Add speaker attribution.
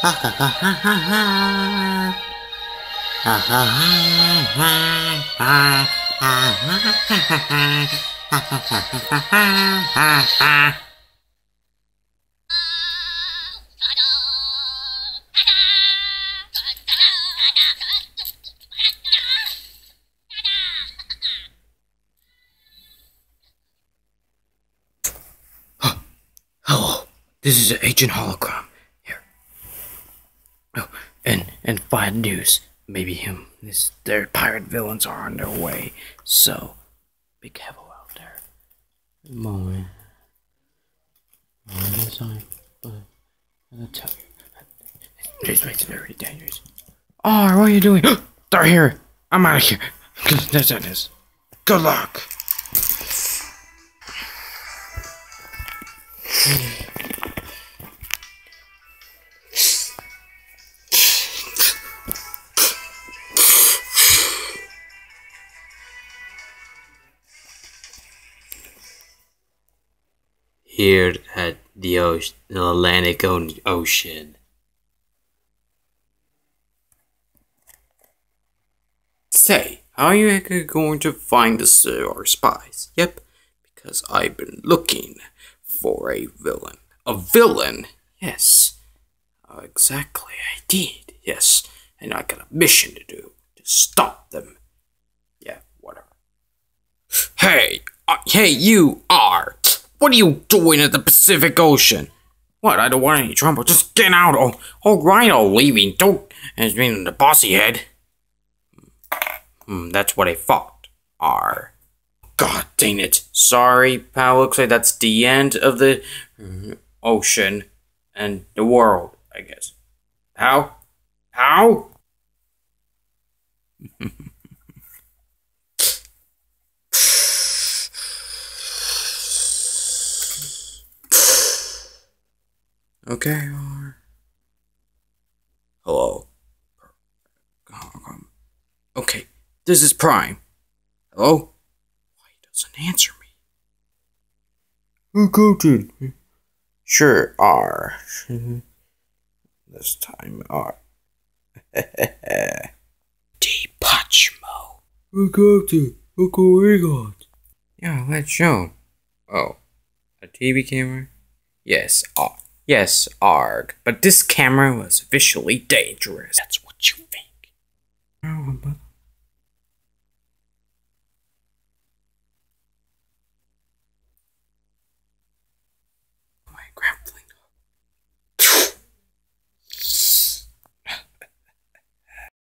Speaker 1: Ha ha ha ha ha ha. Ha ha ha ha ha. Ha ha ha ha ha. Ha ha ha ha ha ha.
Speaker 2: Hello, this is Agent Hologram here. Oh, and bad news. Maybe their pirate villains are on their way. So be careful out there. Moment. I'll tell you. This place is very dangerous. Oh, what are you doing? They're here. I'm out of here. That's it. Good luck.
Speaker 1: Here at the Atlantic Ocean. Say, how are you going to find our spies? Yep, because I've been looking for a villain. A villain? Yes. Exactly, I did. Yes, and I got a mission to do to stop them. Yeah, whatever. Hey, you are. What are you doing at the Pacific Ocean? What? I don't want any trouble. Just get out. Oh, all right, I'm leaving. Don't. It's been the bossy head. That's what I thought. God dang it. Sorry, pal. Looks like that's the end of the ocean and the world, I guess. How? Okay. Hello. Okay, this is Prime. Hello? Why he doesn't answer me? Captain. Sure are. This time are. Deepachmo. Captain, what's going on? Yeah, let's show. Oh, a TV camera? Yes, ARG. But this camera was visually dangerous. That's what you think. Oh, but